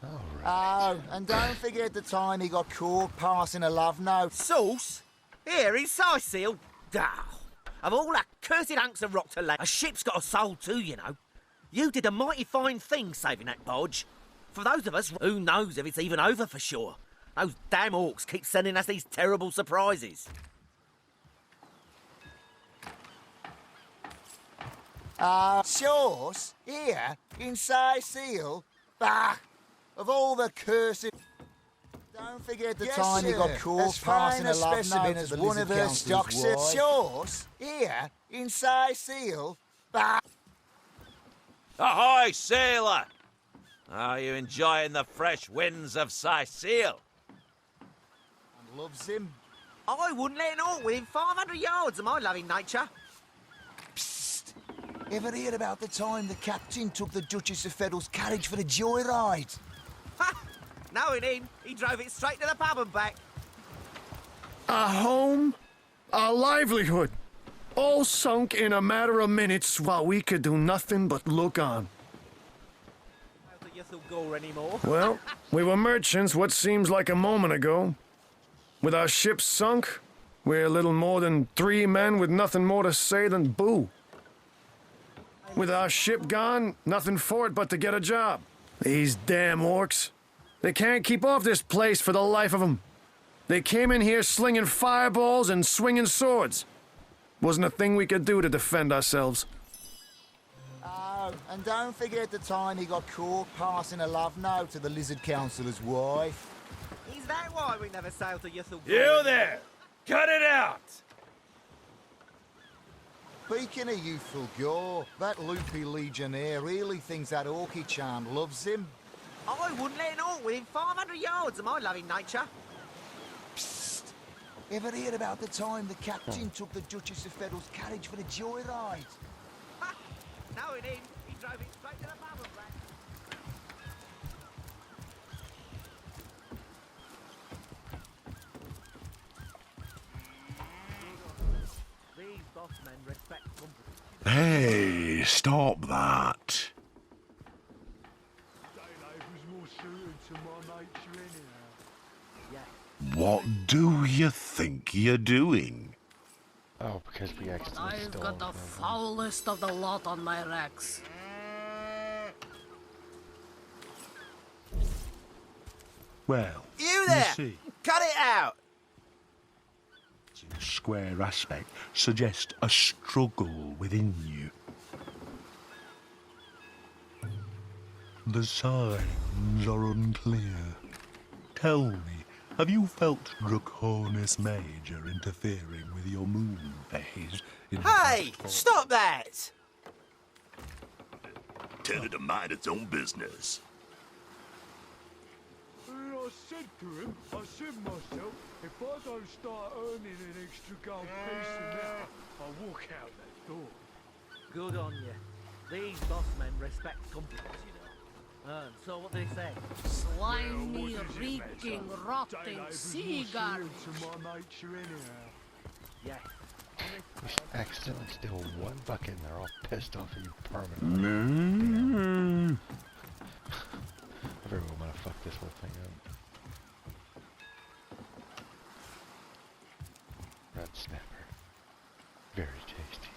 All right. Oh, and don't forget the time he got caught passing a love note. Sauce? Here in Sicil? Oh, of all that cursed hunks of rock to lay, a ship's got a soul too, you know. You did a mighty fine thing saving that bodge. For those of us, who knows if it's even over for sure. Those damn orcs keep sending us these terrible surprises. Shores? Here? In Sicil? Bah! Of all the cursed... Don't forget the time he got caught passing a love note as one of her stocks at Shores? Here? In Sicil? Bah! Ahoy, sailor! Are you enjoying the fresh winds of Sicil? And loves him. I wouldn't let an orc within 500 yards of my loving nature. Psst! Ever hear about the time the captain took the Duchess of Federal's carriage for a joyride? Ha! Knowing him, he drove it straight to the pub and back. A home, a livelihood, all sunk in a matter of minutes while we could do nothing but look on. I don't think you'll go anymore. Well, we were merchants what seems like a moment ago. With our ship sunk, we're little more than 3 men with nothing more to say than boo. With our ship gone, nothing for it but to get a job. These damn orcs. They can't keep off this place for the life of them. They came in here slinging fireballs and swinging swords. Wasn't a thing we could do to defend ourselves. Oh, and don't forget the time he got caught passing a love note to the Lizard Councillor's wife. Is that why we never sailed to Yuthel? You there! Cut it out! Speaking of youthful gore, that loopy legionnaire really thinks that orky charm loves him. I wouldn't let an orc within 500 yards of my loving nature. Psst! Ever hear about the time the captain took the Duchess of Federal's carriage for a joyride? Ha! Knowing him, he drove it straight to the pub and back. These boss men respect company. Hey, stop that. What do you think you're doing? Oh, because we accidentally I've stole. got the foulest of the lot on my racks. Well, You there! see, Cut it out! its square aspect suggests a struggle within you. The signs are unclear. Tell me, have you felt Draconis Major interfering with your moon phase? Hey! Stop that! Tell it to mind its own business. I said to him, I said myself, if I don't start earning an extra gold piece an hour, I'll walk out that door. Good on you. These boss men respect companies, you know. So what do they say? Slimy, What is it, reeking, mate? rotting Daylight was sea more garbage. serious to my nature anyhow. Yeah. We accidentally stole one bucket and they're all pissed off at you permanently. Everyone wanna fuck this whole thing up. Red snapper. Very tasty.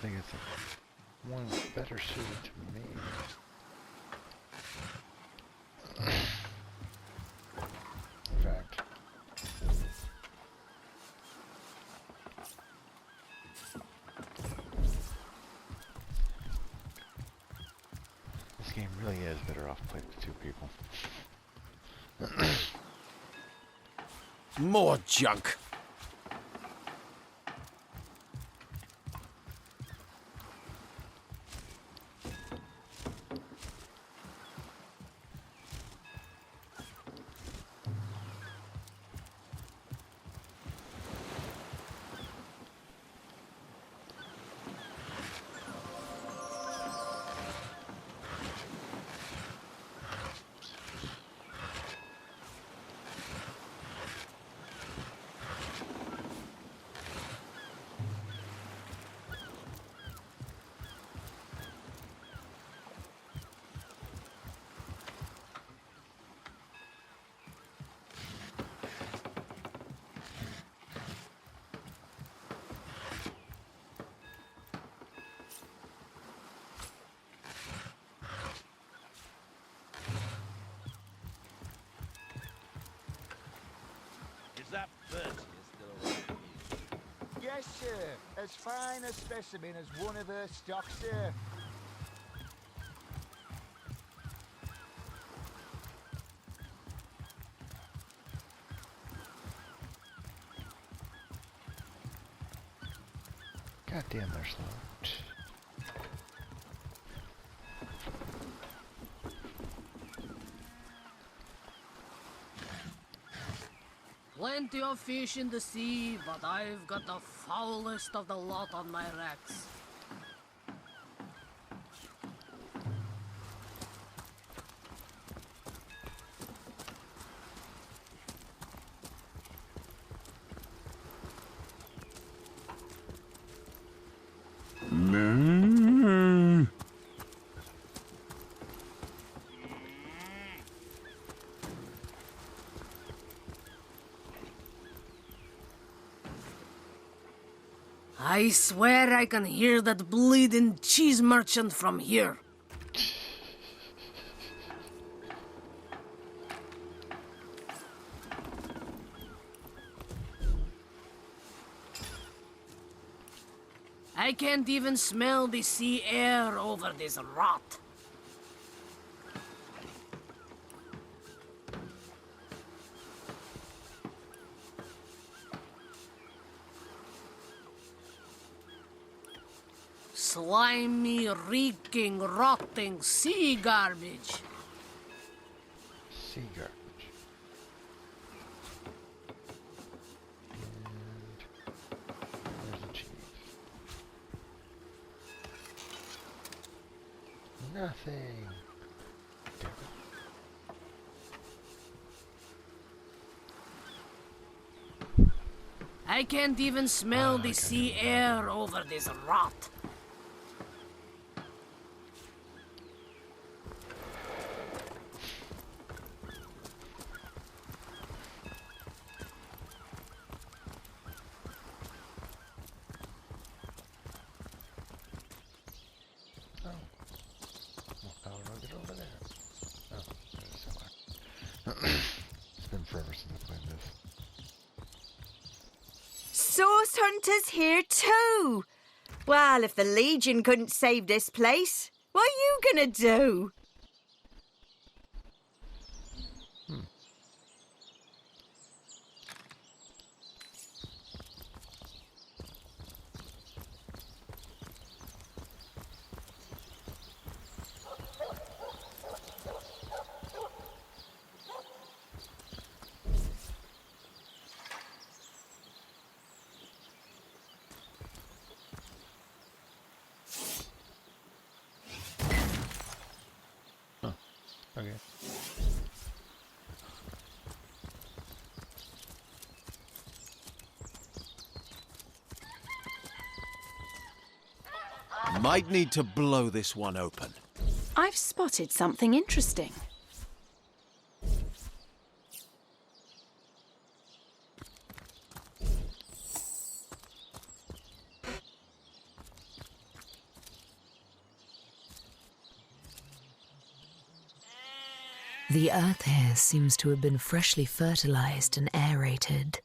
think it's one better suited to me. In fact, this game really is better off played with 2 people. More junk. Is that Bertie still around? Yes, sir. As fine a specimen as one of her stock, sir. God damn, they're slow. Plenty of fish in the sea, but I've got the foulest of the lot on my racks. I swear I can hear that bleeding cheese merchant from here. I can't even smell the sea air over this rot. Slimy, reeking, rotting sea garbage. Sea garbage. And there's the cheese. Nothing. Damn it. I can't even smell the sea air over this rot. I'll run it over there. Oh, there's somewhere. It's been forever since I played this. Source hunters here too. Well, if the Legion couldn't save this place, what are you gonna do? Okay. Might need to blow this one open. I've spotted something interesting. The earth here seems to have been freshly fertilized and aerated.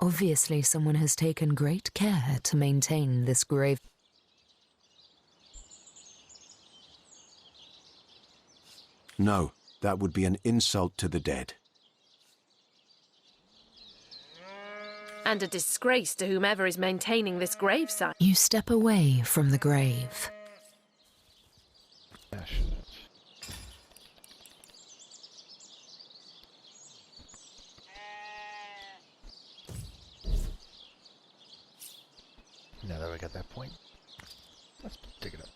Obviously, someone has taken great care to maintain this grave. No, that would be an insult to the dead. And a disgrace to whomever is maintaining this gravesite. You step away from the grave. Now that we got that point, let's dig it up.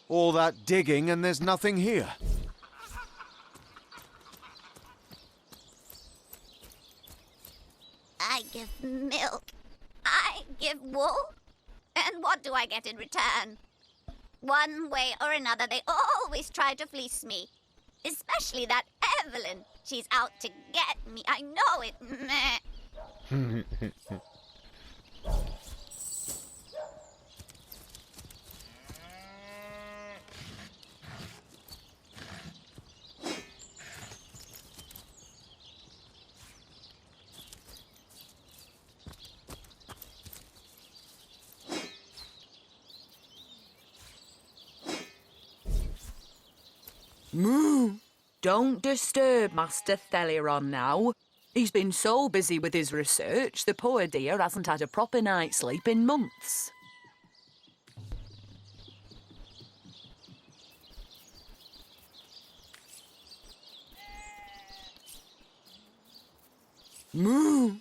All that digging and there's nothing here. I give milk. I give wool. And what do I get in return? One way or another, they always try to fleece me. Especially that Evelyn. She's out to get me. I know it. Meh. Moo! Don't disturb Master Theliron now. He's been so busy with his research, the poor dear hasn't had a proper night's sleep in months. Moo!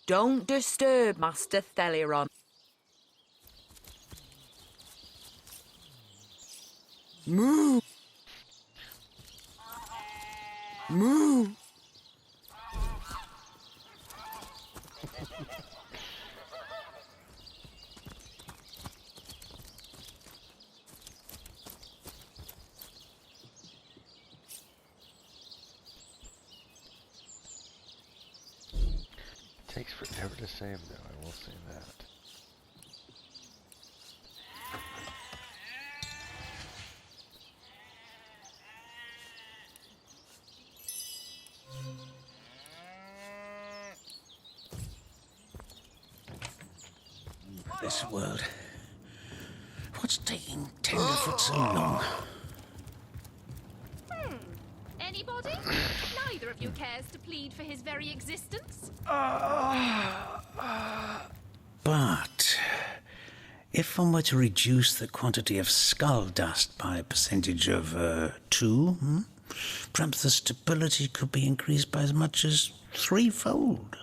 Don't disturb Master Theliron. Moo! Moo! Takes forever to save, though, I will say that. This world. What's taking Tenderfoot so long? Anybody? Neither of you cares to plead for his very existence? But if one were to reduce the quantity of skull dust by a percentage of 2, perhaps the stability could be increased by as much as 3-fold.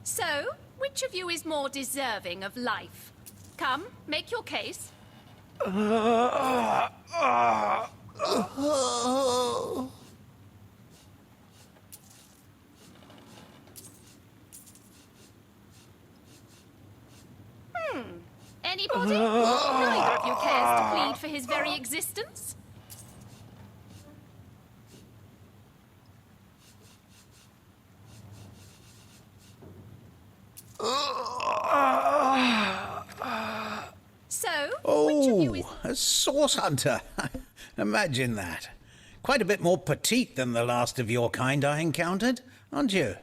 So, which of you is more deserving of life? Come, make your case. Anybody? Neither of you cares to plead for his very existence? So, which of you is... a source hunter. Imagine that. Quite a bit more petite than the last of your kind I encountered, aren't you?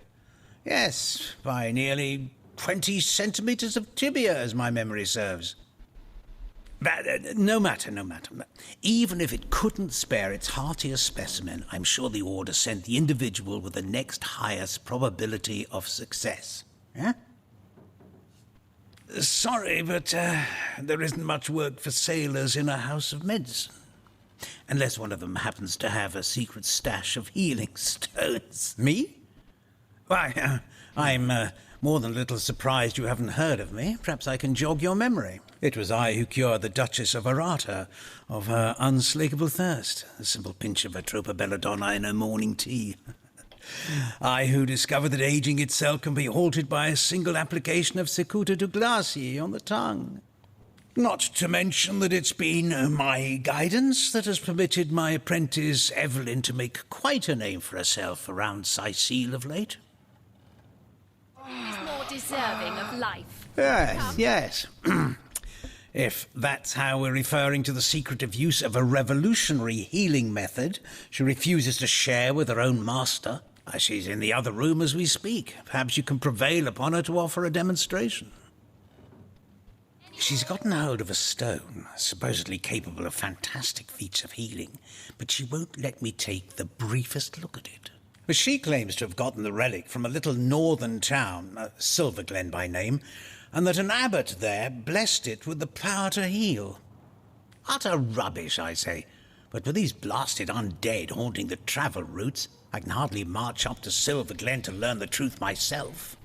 Yes, by nearly 20 centimeters of tibia, as my memory serves. But no matter. Even if it couldn't spare its heartiest specimen, I'm sure the Order sent the individual with the next highest probability of success. Yeah? Sorry, but there isn't much work for sailors in a house of medicine. Unless one of them happens to have a secret stash of healing stones. Me? Why, I'm more than a little surprised you haven't heard of me. Perhaps I can jog your memory. It was I who cured the Duchess of Arata of her unslakable thirst. A simple pinch of Atropa belladonna in her morning tea. I who discovered that aging itself can be halted by a single application of Cicuta Douglasii on the tongue. Not to mention that it's been my guidance that has permitted my apprentice Evelyn to make quite a name for herself around Sicile of late. He's more deserving of life. Yes. If that's how we're referring to the secretive use of a revolutionary healing method she refuses to share with her own master. She's in the other room as we speak. Perhaps you can prevail upon her to offer a demonstration. She's gotten hold of a stone, supposedly capable of fantastic feats of healing, but she won't let me take the briefest look at it. She claims to have gotten the relic from a little northern town, Silverglen by name, and that an abbot there blessed it with the power to heal. Utter rubbish, I say. But with these blasted undead haunting the travel routes, I can hardly march up to Silverglen to learn the truth myself.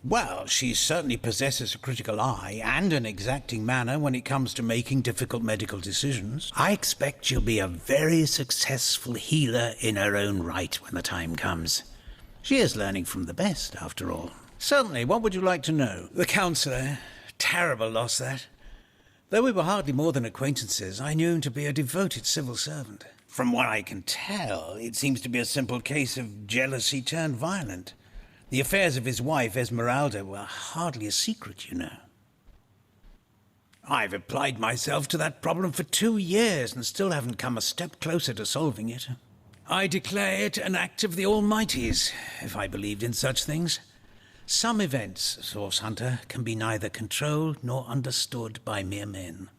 Well, she certainly possesses a critical eye and an exacting manner when it comes to making difficult medical decisions. I expect she'll be a very successful healer in her own right when the time comes. She is learning from the best, after all. Certainly, what would you like to know? The counsellor. Terrible loss, that. Though we were hardly more than acquaintances, I knew him to be a devoted civil servant. From what I can tell, it seems to be a simple case of jealousy turned violent. The affairs of his wife, Esmeralda, were hardly a secret, you know. I've applied myself to that problem for 2 years and still haven't come a step closer to solving it. I declare it an act of the Almighty's, if I believed in such things. Some events, Source Hunter, can be neither controlled nor understood by mere men.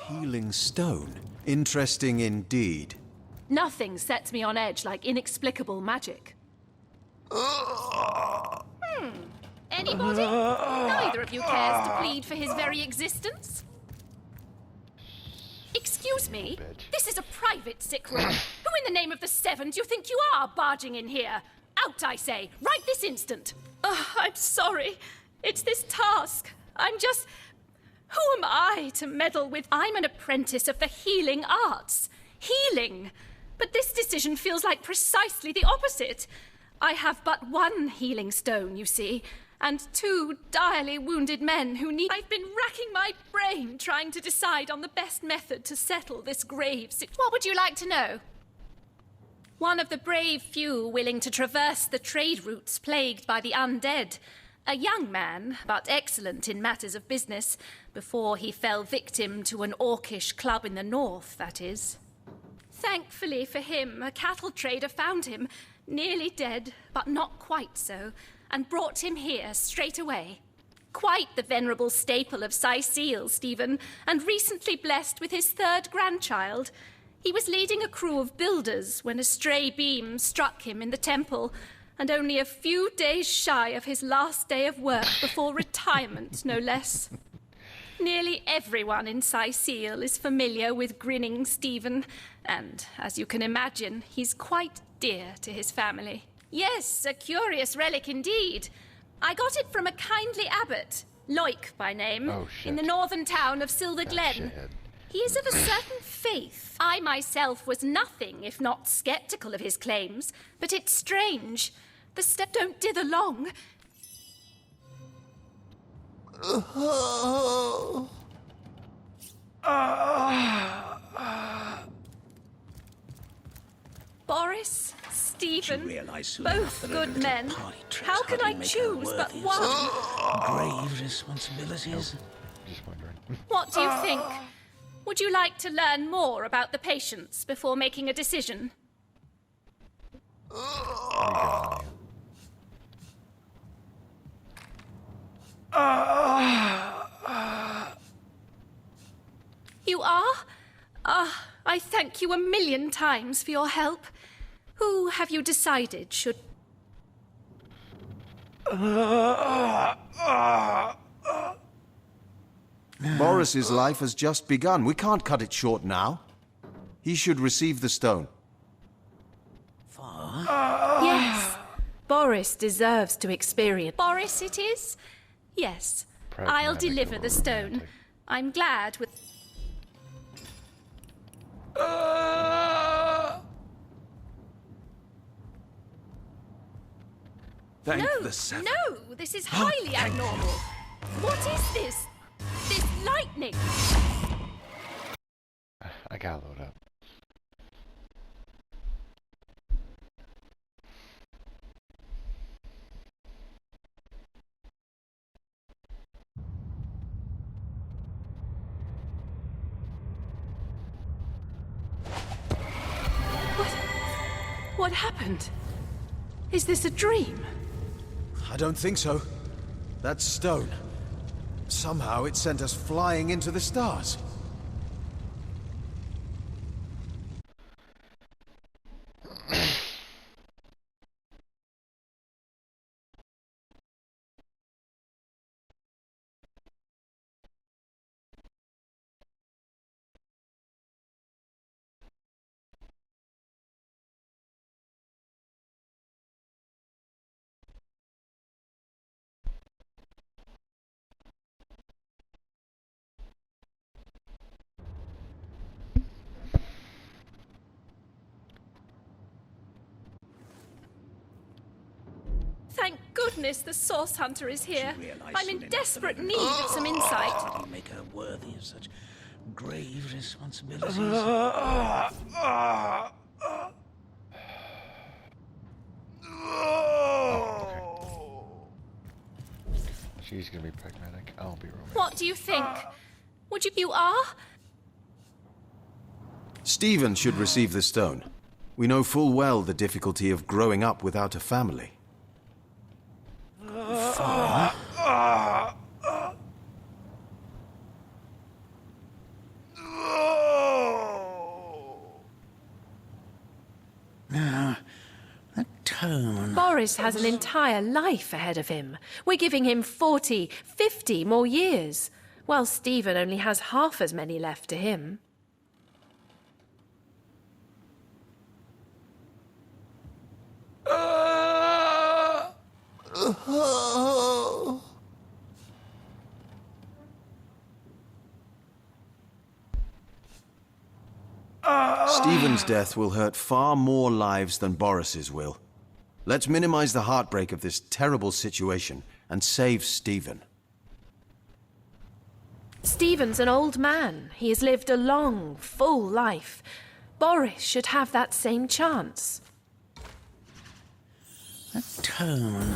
Healing stone. Interesting indeed. Nothing sets me on edge like inexplicable magic. Anybody? Neither of you cares to plead for his very existence? Excuse me? This is a private sick room. Who in the name of the Seven do you think you are barging in here? Out, I say, right this instant. I'm sorry. It's this task. I'm just... Who am I to meddle with? I'm an apprentice of the healing arts. Healing. But this decision feels like precisely the opposite. I have but one healing stone, you see, and 2 direly wounded men who need... I've been racking my brain trying to decide on the best method to settle this grave situation. What would you like to know? One of the brave few willing to traverse the trade routes plagued by the undead. A young man, but excellent in matters of business, before he fell victim to an orcish club in the north, that is. Thankfully for him, a cattle trader found him, nearly dead, but not quite so, and brought him here straight away. Quite the venerable staple of Sicile, Stephen, and recently blessed with his 3rd grandchild. He was leading a crew of builders when a stray beam struck him in the temple, and only a few days shy of his last day of work before retirement, no less. Nearly everyone in Sicile is familiar with grinning Stephen, and, as you can imagine, he's quite dear to his family. Yes, a curious relic indeed. I got it from a kindly abbot, Loic by name, in the northern town of Silverglen. He is of a certain faith. I myself was nothing if not sceptical of his claims, but it's strange. The steps don't dither long. Boris, Stephen, both good men. How can I choose but one? Grave responsibilities. Just wondering. What do you think? Would you like to learn more about the patients before making a decision? You are? I thank you a million times for your help. Who have you decided should... Boris's life has just begun. We can't cut it short now. He should receive the stone. Yes, Boris. Boris deserves to experience. Boris, it is? Yes. I'll Pragmatic deliver or the stone. romantic? I'm glad with. Thank No, the seven. no, this is highly abnormal. What is this? This lightning. I gotta load up. What happened? Is this a dream? I don't think so. That stone. Somehow it sent us flying into the stars. Thank goodness the Source Hunter is here. I'm in desperate need of some insight. You make her worthy of such grave responsibilities. She's gonna be pragmatic. I'll be romantic. What do you think? You are? Stephen should receive the stone. We know full well the difficulty of growing up without a family. That tone. Boris has an entire life ahead of him. We're giving him 40, 50 more years, while Stephen only has half as many left to him. Stephen's death will hurt far more lives than Boris's will. Let's minimize the heartbreak of this terrible situation and save Stephen. Stephen's an old man. He has lived a long, full life. Boris should have that same chance. That tone,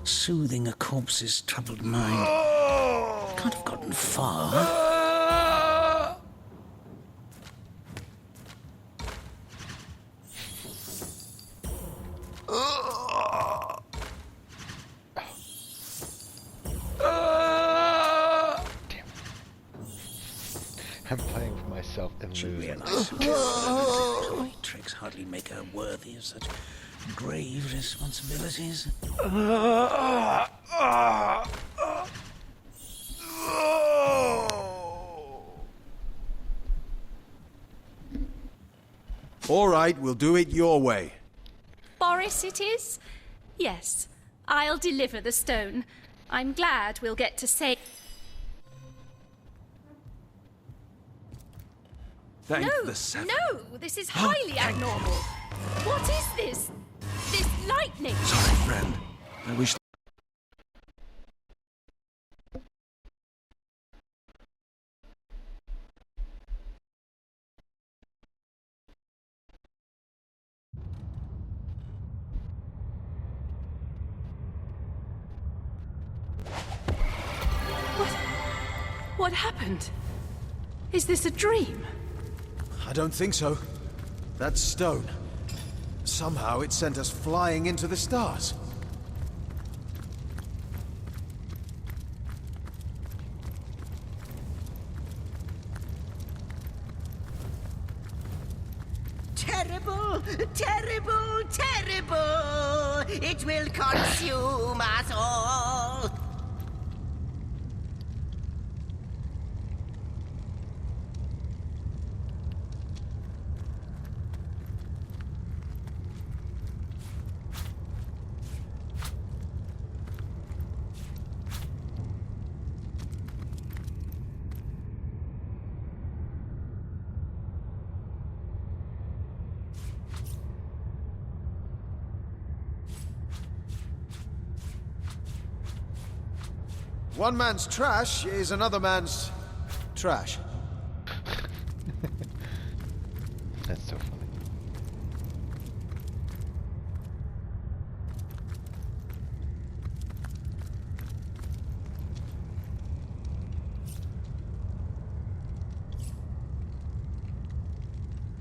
soothing a corpse's troubled mind. Can't have gotten far. I'm playing for myself and losing. Toy tricks hardly make her worthy of such grave responsibilities. All right, we'll do it your way. Boris, it is? Yes. I'll deliver the stone. I'm glad we'll get to say. Thank No, the seven. no, this is highly abnormal. What is this? This lightning. Sorry, friend. I wish. What happened? Is this a dream? I don't think so. That stone. Somehow it sent us flying into the stars. Terrible, terrible, terrible! It will consume us all! One man's trash is another man's trash. That's so funny.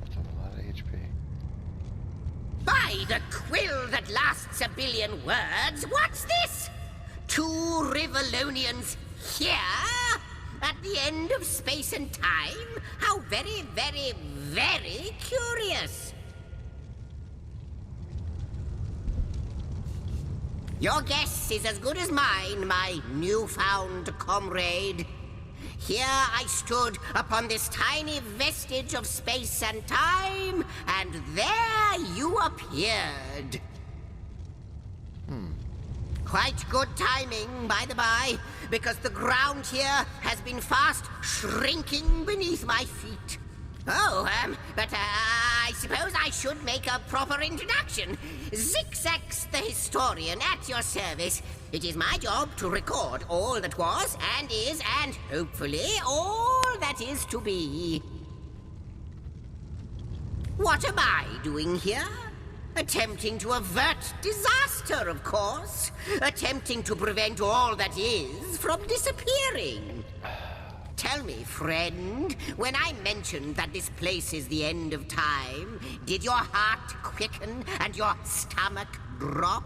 That's a lot of HP. By the quill that lasts a billion words, what's this? 2 Rivalonians here? At the end of space and time? How very, very, very curious. Your guess is as good as mine, my newfound comrade. Here I stood upon this tiny vestige of space and time, and there you appeared. Quite good timing, by the by, because the ground here has been fast shrinking beneath my feet. Oh, but I suppose I should make a proper introduction. Zigzax the historian at your service. It is my job to record all that was and is and hopefully all that is to be. What am I doing here? Attempting to avert disaster, of course. Attempting to prevent all that is from disappearing. Tell me, friend, when I mentioned that this place is the end of time, did your heart quicken and your stomach drop?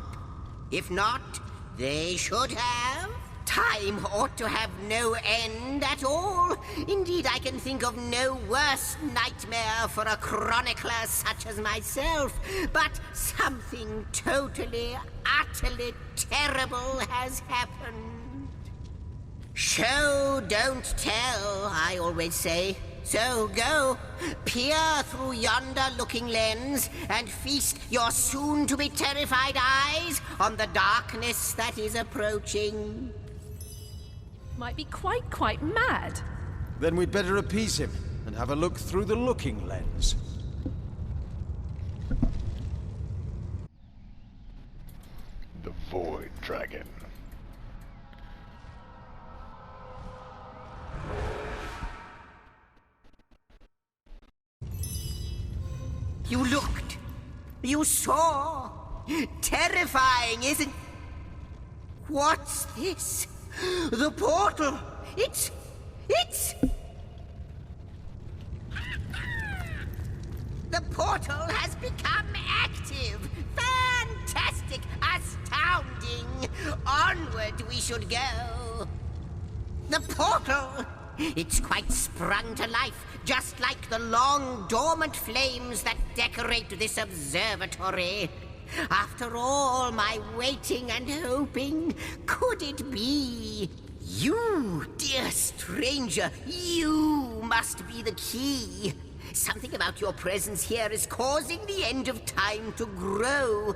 If not, they should have. Time ought to have no end at all. Indeed, I can think of no worse nightmare for a chronicler such as myself. But something totally, utterly terrible has happened. Show, don't tell, I always say. So go, peer through yonder looking lens and feast your soon-to-be terrified eyes on the darkness that is approaching. Might be quite mad. Then we'd better appease him and have a look through the looking lens. The Void Dragon. You looked. You saw. Terrifying, isn't... What's this? The portal! It's... The portal has become active! Fantastic! Astounding! Onward we should go! The portal! It's quite sprung to life, just like the long dormant flames that decorate this observatory. After all my waiting and hoping, could it be? You, dear stranger, you must be the key. Something about your presence here is causing the end of time to grow.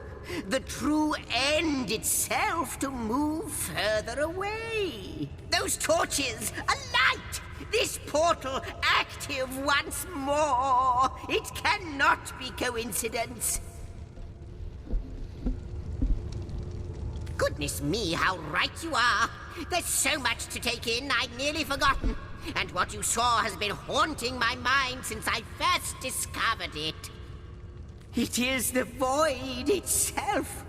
The true end itself to move further away. Those torches, alight! This portal active once more. It cannot be coincidence. Goodness me, how right you are. There's so much to take in, I'd nearly forgotten. And what you saw has been haunting my mind since I first discovered it. It is the void itself.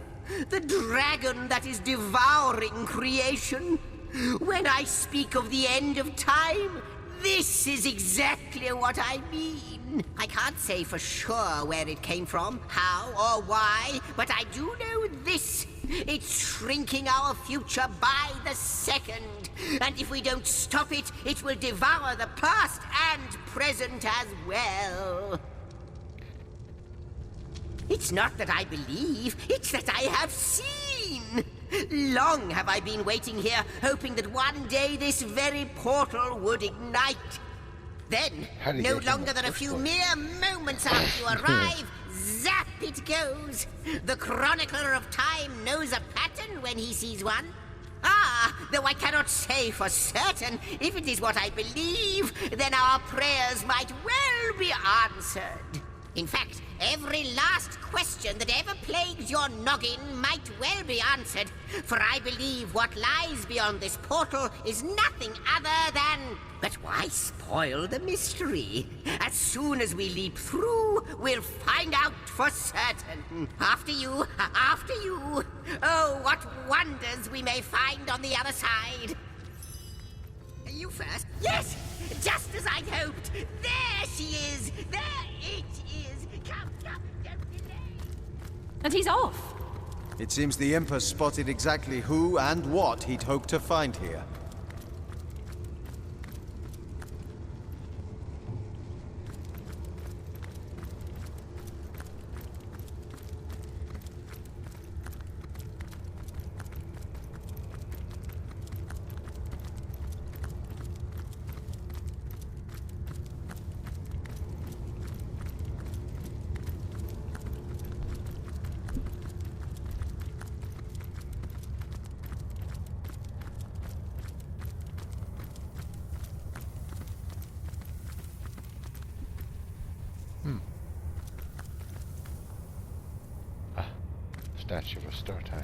The dragon that is devouring creation. When I speak of the end of time, this is exactly what I mean. I can't say for sure where it came from, how or why, but I do know this. It's shrinking our future by the second. And if we don't stop it, it will devour the past and present as well. It's not that I believe, it's that I have seen. Long have I been waiting here, hoping that one day this very portal would ignite. Then, no longer than a few mere moments after you arrive, zap it goes. The chronicler of time knows a pattern when he sees one. Ah, though I cannot say for certain, if it is what I believe, then our prayers might well be answered. In fact, every last question that ever plagued your noggin might well be answered, for I believe what lies beyond this portal is nothing other than... But why spoil the mystery? As soon as we leap through, we'll find out for certain. After you, after you. Oh, what wonders we may find on the other side. You first. Yes! Just as I'd hoped. There she is! There it is! Come, come, don't delay! And he's off. It seems the Imp has spotted exactly who and what he'd hoped to find here. Statue of Astarte.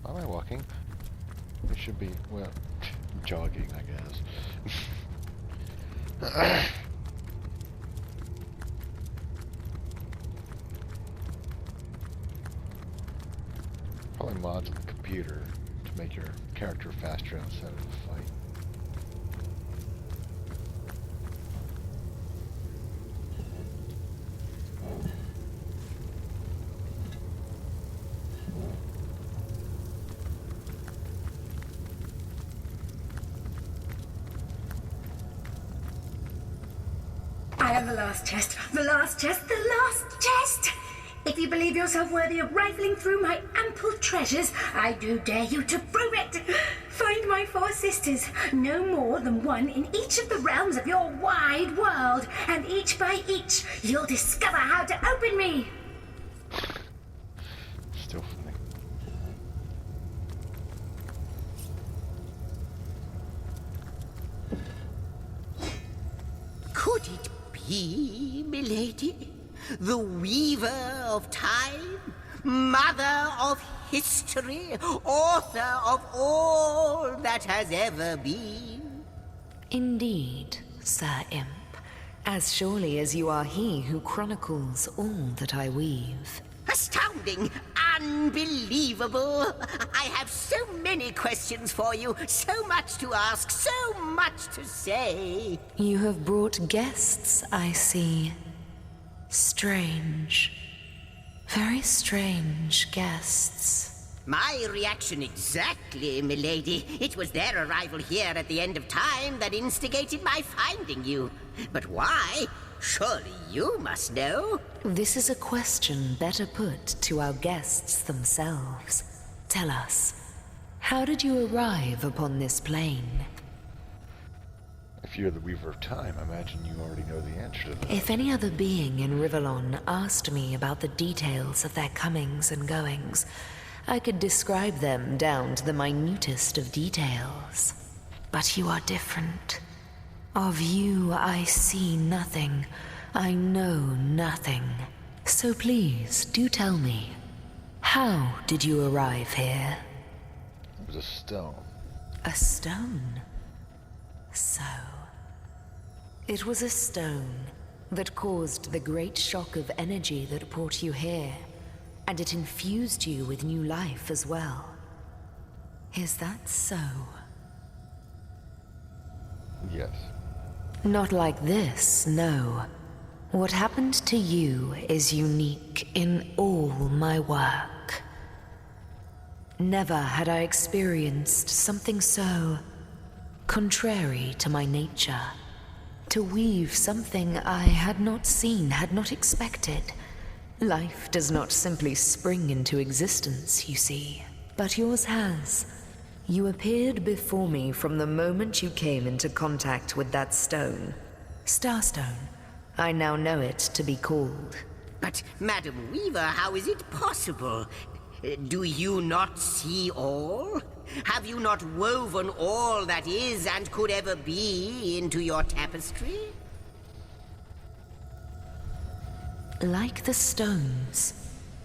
Am I walking? It should be, well, jogging, I guess. Probably mods on the computer to make your character faster outside of the fight. I am the last chest, the last chest, the last chest! If you believe yourself worthy of rifling through my ample treasures, I do dare you to prove it! Find my 4 sisters, no more than one in each of the realms of your wide world, and each by each, you'll discover how to open me! Still funny. Could it be, milady? The weaver of time? Mother of history? Author of all that has ever been? Indeed, Sir Imp. As surely as you are he who chronicles all that I weave. Astounding! Unbelievable! I have so many questions for you, so much to ask, so much to say. You have brought guests, I see. Strange. Very strange guests. My reaction exactly, milady. It was their arrival here at the end of time that instigated my finding you. But why? Surely you must know. This is a question better put to our guests themselves. Tell us, how did you arrive upon this plane? If you're the Weaver of Time, I imagine you already know the answer to that. If any other being in Rivellon asked me about the details of their comings and goings, I could describe them down to the minutest of details. But you are different. Of you I see nothing. I know nothing. So please, do tell me, how did you arrive here? It was a stone. A stone? So... it was a stone that caused the great shock of energy that brought you here, and it infused you with new life as well. Is that so? Yes. Not like this, no. What happened to you is unique in all my work. Never had I experienced something so contrary to my nature. To weave something I had not seen, had not expected. Life does not simply spring into existence, you see. But yours has. You appeared before me from the moment you came into contact with that stone. Starstone. I now know it to be called. But, Madam Weaver, how is it possible? Do you not see all? Have you not woven all that is and could ever be into your tapestry? Like the stones,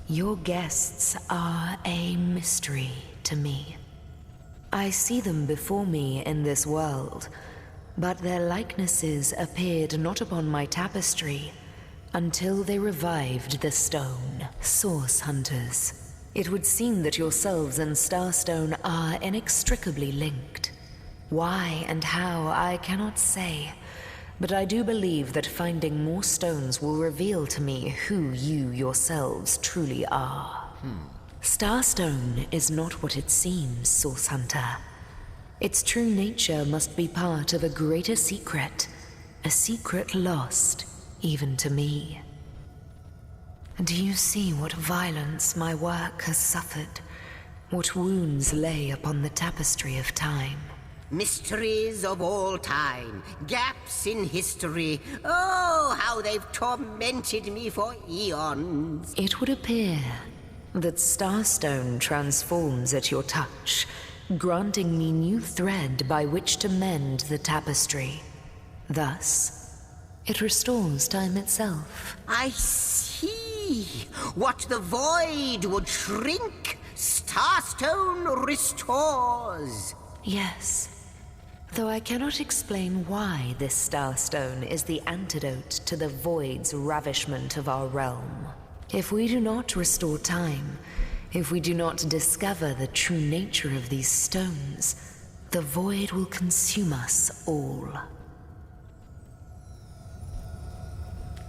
your guests are a mystery to me. I see them before me in this world, but their likenesses appeared not upon my tapestry until they revived the stone. Source hunters, it would seem that yourselves and Starstone are inextricably linked. Why and how, I cannot say, but I do believe that finding more stones will reveal to me who you yourselves truly are. Starstone is not what it seems, Source Hunter. Its true nature must be part of a greater secret, a secret lost even to me. Do you see what violence my work has suffered? What wounds lay upon the tapestry of time? Mysteries of all time, gaps in history. Oh, how they've tormented me for eons. It would appear that Starstone transforms at your touch, granting me new thread by which to mend the tapestry. Thus, it restores time itself. I see. What the void would shrink, Starstone restores. Yes. Though I cannot explain why this Starstone is the antidote to the void's ravishment of our realm. If we do not restore time, if we do not discover the true nature of these stones, the void will consume us all.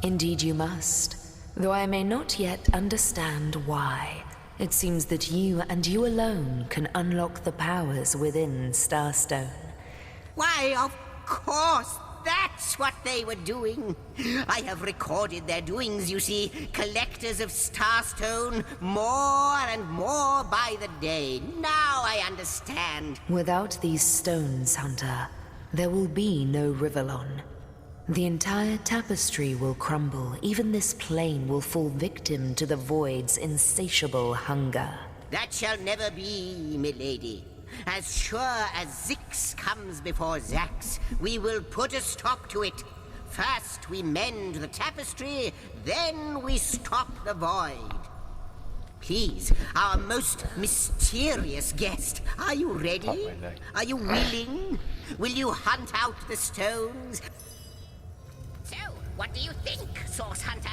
Indeed you must, though I may not yet understand why. It seems that you and you alone can unlock the powers within Starstone. Why, of course, that's what they were doing. I have recorded their doings, you see. Collectors of Starstone, more and more by the day. Now I understand. Without these stones, Hunter, there will be no Rivellon. The entire tapestry will crumble. Even this plane will fall victim to the void's insatiable hunger. That shall never be, milady. As sure as Zix comes before Zax, we will put a stop to it. First we mend the tapestry, then we stop the void. Please, our most mysterious guest, are you ready? Are you willing? Will you hunt out the stones? So, what do you think, Source Hunter?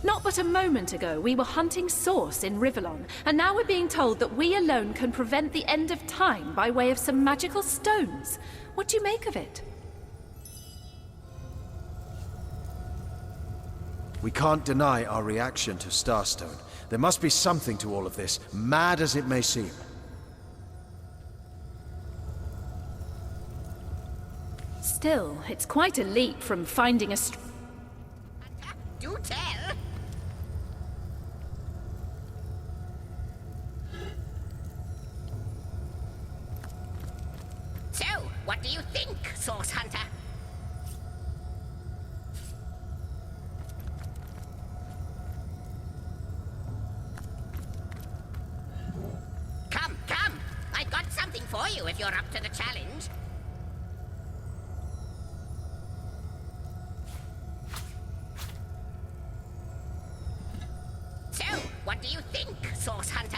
Not but a moment ago, we were hunting Source in Rivellon, and now we're being told that we alone can prevent the end of time by way of some magical stones. What do you make of it? We can't deny our reaction to Starstone. There must be something to all of this, mad as it may seem. Still, it's quite a leap from finding a Do tell! So, what do you think, Source Hunter? Come, come! I've got something for you if you're up to the challenge. So, what do you think, Source Hunter?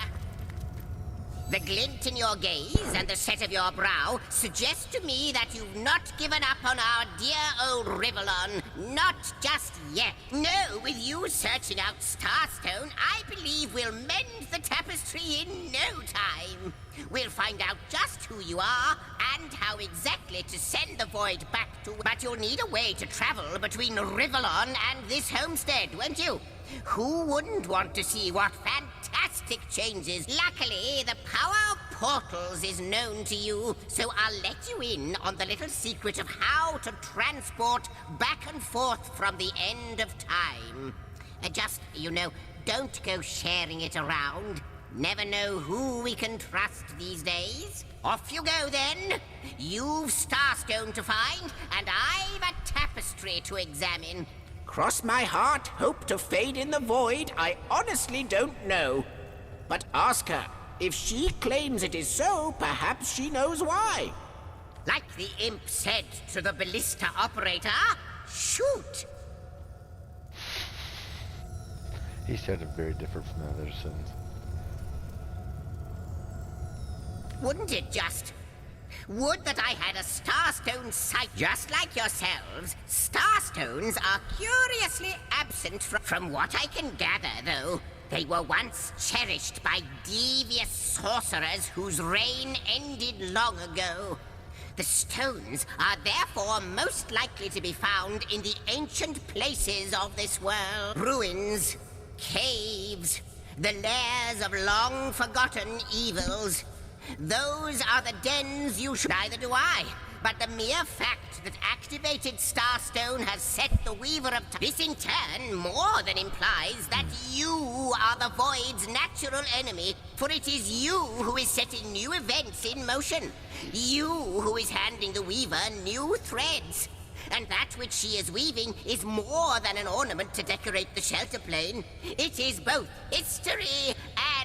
The glint in your gaze and the set of your brow suggest to me that you've not given up on our dear old Rivellon. Not just yet. No, with you searching out Starstone, I believe we'll mend the tapestry in no time. We'll find out just who you are and how exactly to send the void back to... But you'll need a way to travel between Rivellon and this homestead, won't you? Who wouldn't want to see what fantastic changes? Luckily, the power of portals is known to you, so I'll let you in on the little secret of how to transport back and forth from the end of time. Just, you know, don't go sharing it around. Never know who we can trust these days. Off you go, then. You've Starstone to find, and I've a tapestry to examine. Cross my heart, hope to fade in the void, I honestly don't know. But ask her. If she claims it is so, perhaps she knows why. Like the imp said to the ballista operator, shoot! He sounded very different from the other sons. Wouldn't it just? Would that I had a starstone sight just like yourselves. Starstones are curiously absent from what I can gather, though. They were once cherished by devious sorcerers whose reign ended long ago. The stones are therefore most likely to be found in the ancient places of this world. Ruins, caves, the lairs of long-forgotten evils. Those are the dens you should... Neither do I. But the mere fact that activated Starstone has set the Weaver of Time... This in turn more than implies that you are the Void's natural enemy, for it is you who is setting new events in motion. You who is handing the Weaver new threads. And that which she is weaving is more than an ornament to decorate the shelter plane. It is both history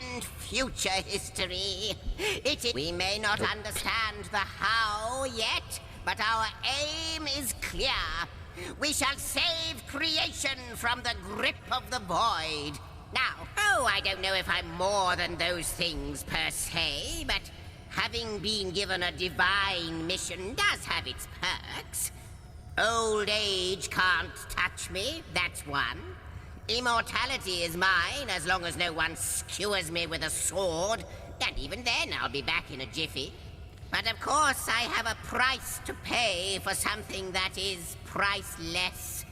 and future history. We may not understand the how yet, but our aim is clear. We shall save creation from the grip of the void. Now, I don't know if I'm more than those things per se, but having been given a divine mission does have its perks. Old age can't touch me, that's one. Immortality is mine as long as no one skewers me with a sword, and even then I'll be back in a jiffy. But of course I have a price to pay for something that is priceless.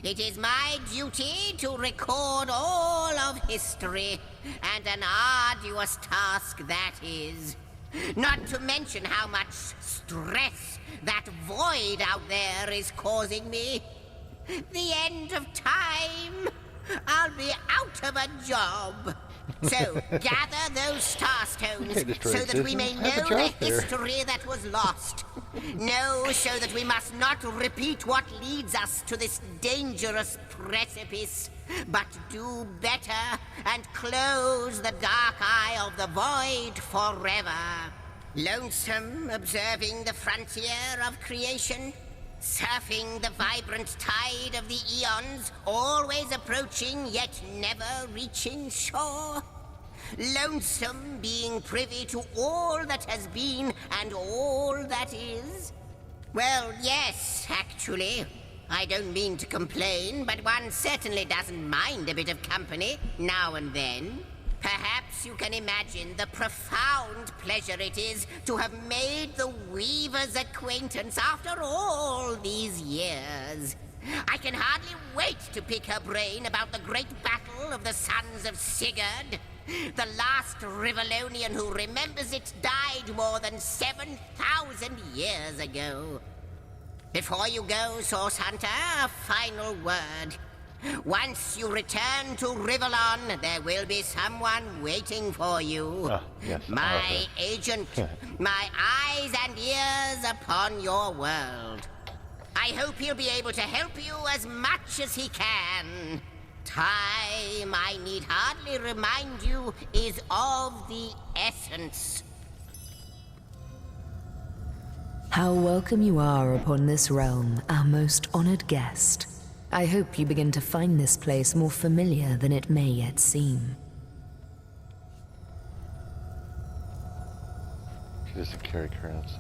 It is my duty to record all of history, and an arduous task that is. Not to mention how much stress that void out there is causing me. The end of time. I'll be out of a job. So, gather those starstones so that we may know the history that was lost. Know so that we must not repeat what leads us to this dangerous precipice, but do better and close the dark eye of the void forever. Lonesome, observing the frontier of creation, surfing the vibrant tide of the eons, always approaching yet never reaching shore. Lonesome, being privy to all that has been and all that is. Well, yes, actually. I don't mean to complain, but one certainly doesn't mind a bit of company now and then. Perhaps you can imagine the profound pleasure it is to have made the Weaver's acquaintance after all these years. I can hardly wait to pick her brain about the great battle of the Sons of Sigurd. The last Rivellonian who remembers it died more than 7,000 years ago. Before you go, Source Hunter, a final word. Once you return to Rivellon, there will be someone waiting for you. Yes, my agent, my eyes and ears upon your world. I hope he'll be able to help you as much as he can. Time, I need hardly remind you, is of the essence. How welcome you are upon this realm, our most honored guest. I hope you begin to find this place more familiar than it may yet seem. She doesn't carry currency.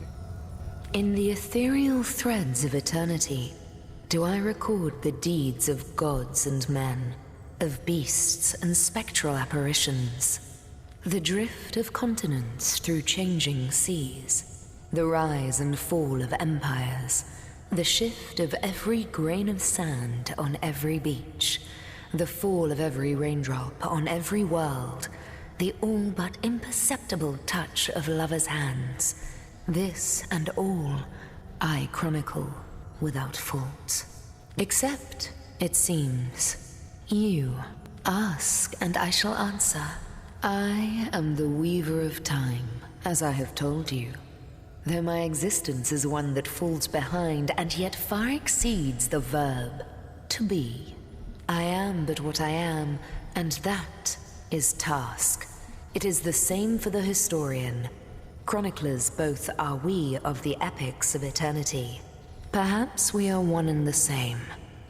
In the ethereal threads of eternity, do I record the deeds of gods and men, of beasts and spectral apparitions, the drift of continents through changing seas, the rise and fall of empires, the shift of every grain of sand on every beach, the fall of every raindrop on every world, the all but imperceptible touch of lovers' hands. This and all I chronicle without fault. Except, it seems, you ask and I shall answer. I am the Weaver of Time, as I have told you. Though my existence is one that falls behind and yet far exceeds the verb to be. I am but what I am, and that is task. It is the same for the historian. Chroniclers both are we of the epics of eternity. Perhaps we are one and the same.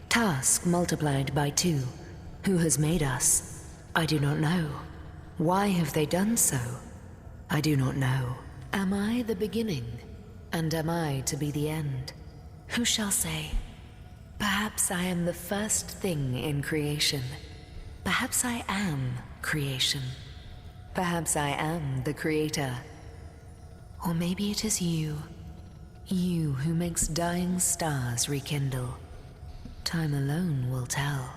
Task multiplied by 2. Who has made us? I do not know. Why have they done so? I do not know. Am I the beginning? And am I to be the end? Who shall say? Perhaps I am the first thing in creation. Perhaps I am creation. Perhaps I am the creator. Or maybe it is you. You who makes dying stars rekindle. Time alone will tell.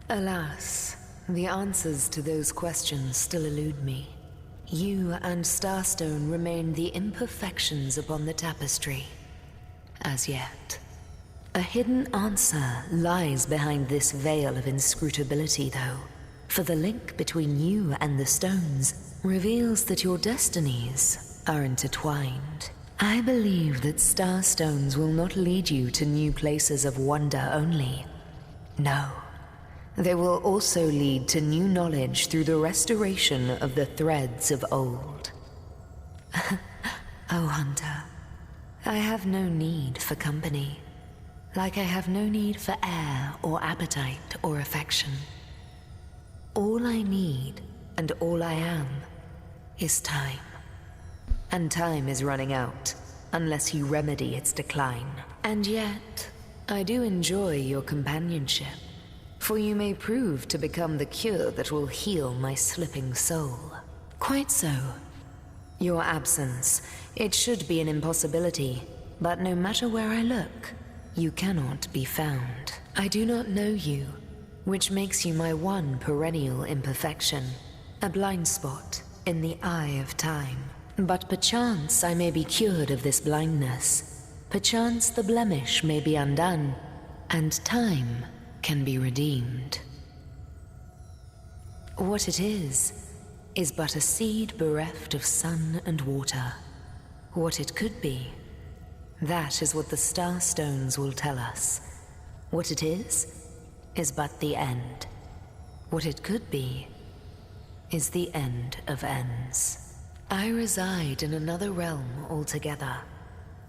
Alas, the answers to those questions still elude me. You and Starstone remain the imperfections upon the tapestry. As yet. A hidden answer lies behind this veil of inscrutability, though. For the link between you and the stones reveals that your destinies are intertwined. I believe that Starstones will not lead you to new places of wonder only. No. They will also lead to new knowledge through the restoration of the threads of old. Oh, Hunter, I have no need for company. Like I have no need for air or appetite or affection. All I need, and all I am, is time. And time is running out, unless you remedy its decline. And yet, I do enjoy your companionship. For you may prove to become the cure that will heal my slipping soul. Quite so. Your absence, it should be an impossibility, but no matter where I look, you cannot be found. I do not know you, which makes you my one perennial imperfection, a blind spot in the eye of time. But perchance I may be cured of this blindness. Perchance the blemish may be undone, and time can be redeemed. What it is but a seed bereft of sun and water. What it could be, that is what the Starstones will tell us. What it is but the end. What it could be is the end of ends. I reside in another realm altogether.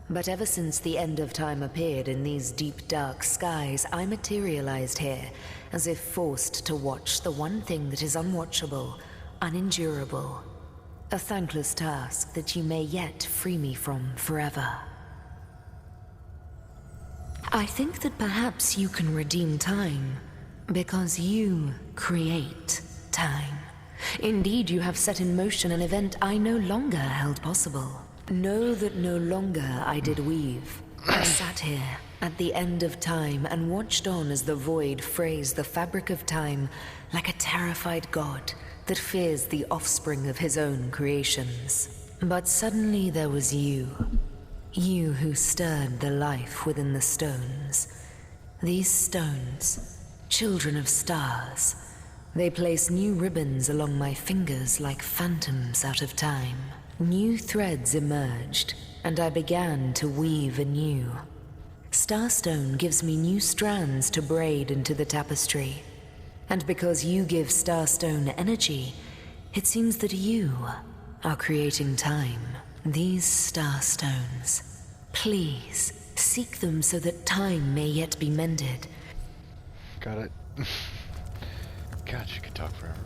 But ever since the end of time appeared in these deep dark skies, I materialized here, as if forced to watch the one thing that is unwatchable, unendurable. A thankless task that you may yet free me from forever. I think that perhaps you can redeem time, because you create time. Indeed, you have set in motion an event I no longer held possible. Know that no longer I did weave. I sat here at the end of time and watched on as the void frays the fabric of time like a terrified god that fears the offspring of his own creations. But suddenly there was you. You who stirred the life within the stones. These stones, children of stars, they place new ribbons along my fingers like phantoms out of time. New threads emerged, and I began to weave anew. Starstone gives me new strands to braid into the tapestry. And because you give Starstone energy, it seems that you are creating time. These Starstones, please, seek them so that time may yet be mended. Got it. God, you could talk forever.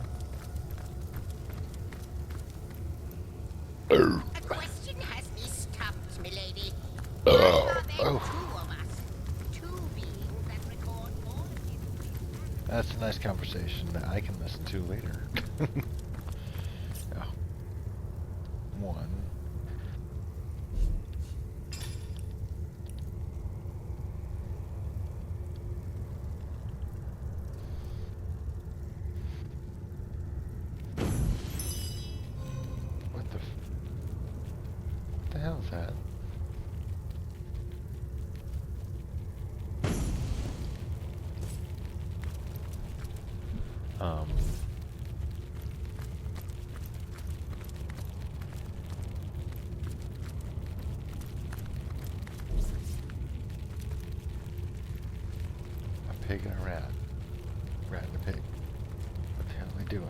A question has me stumped, milady. Oh. Two of us. Two beings that record all of history. That's a nice conversation that I can listen to later. Yeah. One. What the hell is that? A pig and a rat. Rat and a pig. What the hell are they doing?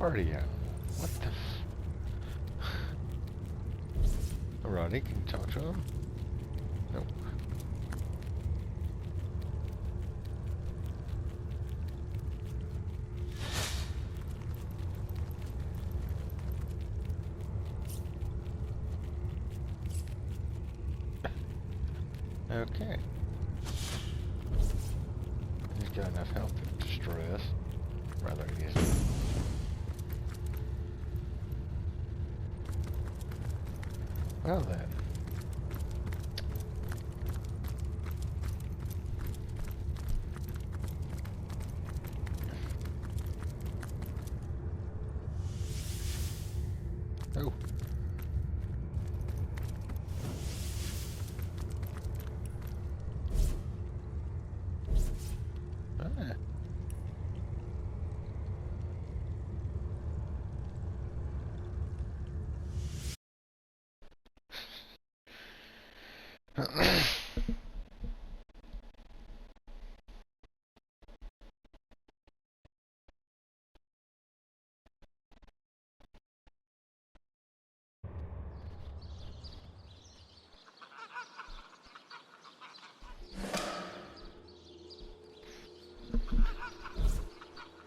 party at? What the Roddy, can you talk to him? Nope. Okay. He's got enough health to destroy us rather easily. Well then. Oh.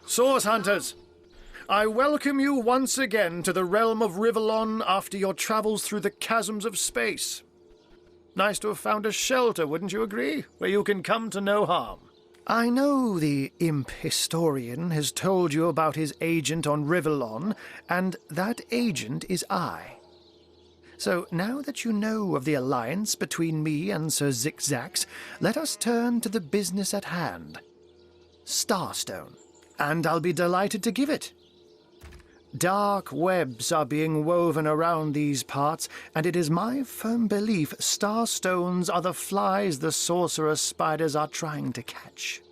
Source Hunters, I welcome you once again to the realm of Rivellon after your travels through the chasms of space. Nice to have found a shelter, wouldn't you agree, where you can come to no harm. I know the imp historian has told you about his agent on Rivellon, and that agent is I. So now that you know of the alliance between me and Sir Zigzags, let us turn to the business at hand. Starstone. And I'll be delighted to give it. Dark webs are being woven around these parts, and it is my firm belief starstones are the flies the sorcerer's spiders are trying to catch.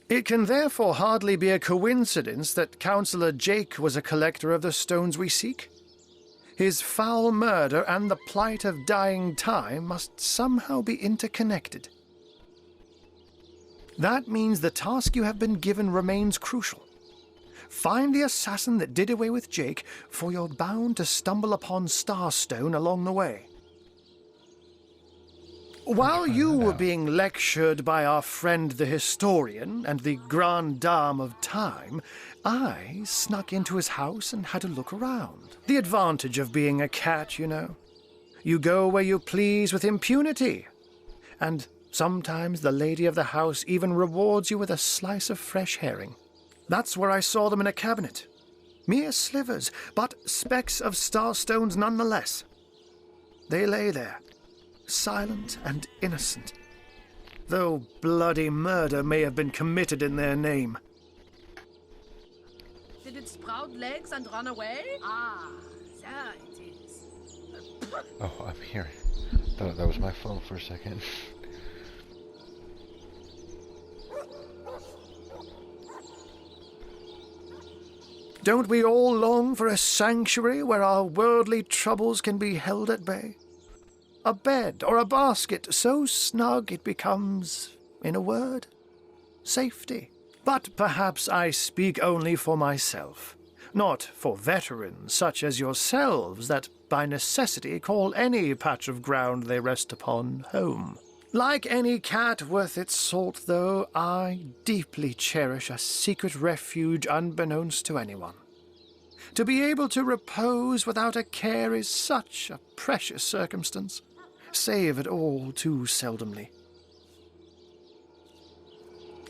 It can therefore hardly be a coincidence that Councillor Jake was a collector of the stones we seek. His foul murder and the plight of dying time must somehow be interconnected. That means the task you have been given remains crucial. Find the assassin that did away with Jake, for you're bound to stumble upon Starstone along the way. While you were being lectured by our friend the historian and the grande dame of time, I snuck into his house and had a look around. The advantage of being a cat, you know. You go where you please with impunity. And sometimes the lady of the house even rewards you with a slice of fresh herring. That's where I saw them in a cabinet. Mere slivers, but specks of starstones nonetheless. They lay there, silent and innocent, though bloody murder may have been committed in their name. Did it sprout legs and run away? Ah, there it is. Oh, I'm here. Thought that was my phone for a second. Don't we all long for a sanctuary where our worldly troubles can be held at bay? A bed or a basket so snug it becomes, in a word, safety. But perhaps I speak only for myself, not for veterans such as yourselves that by necessity call any patch of ground they rest upon home. Like any cat worth its salt, though, I deeply cherish a secret refuge unbeknownst to anyone. To be able to repose without a care is such a precious circumstance, savored all too seldomly.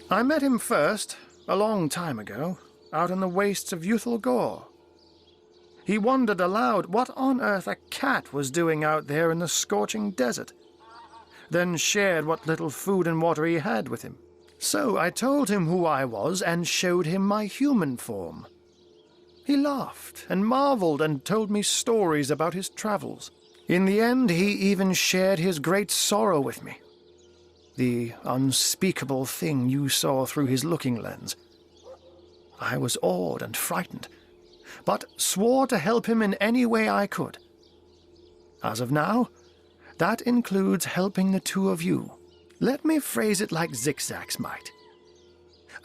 I met him first, a long time ago, out in the wastes of Youthful Gore. He wondered aloud what on earth a cat was doing out there in the scorching desert, then shared what little food and water he had with him. So I told him who I was and showed him my human form. He laughed and marveled and told me stories about his travels. In the end, he even shared his great sorrow with me. The unspeakable thing you saw through his looking lens. I was awed and frightened, but swore to help him in any way I could. As of now, that includes helping the two of you. Let me phrase it like Zigzags might.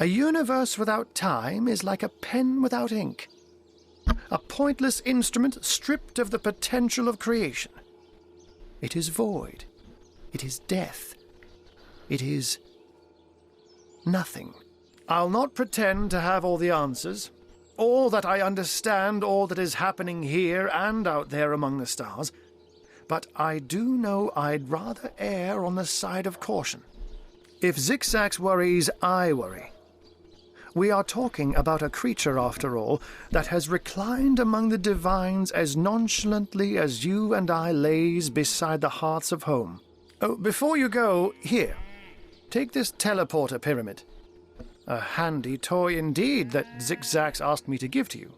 A universe without time is like a pen without ink. A pointless instrument stripped of the potential of creation. It is void. It is death. It is nothing. I'll not pretend to have all the answers, or that I understand all that is happening here and out there among the stars, but I do know I'd rather err on the side of caution. If Zigzags worries, I worry. We are talking about a creature, after all, that has reclined among the divines as nonchalantly as you and I lays beside the hearths of home. Oh, before you go, here, take this teleporter pyramid. A handy toy indeed that Zigzags asked me to give to you.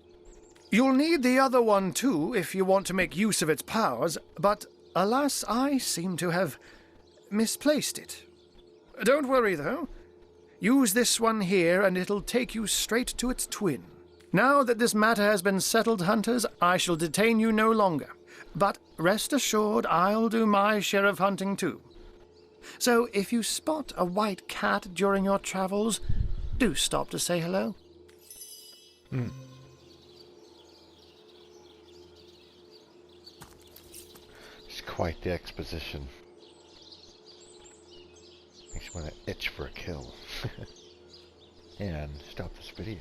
You'll need the other one too if you want to make use of its powers, but alas, I seem to have misplaced it. Don't worry though. Use this one here and it'll take you straight to its twin. Now that this matter has been settled, hunters, I shall detain you no longer. But rest assured I'll do my share of hunting too. So if you spot a white cat during your travels, do stop to say hello. It's quite the exposition. Makes you want to itch for a kill. And stop this video.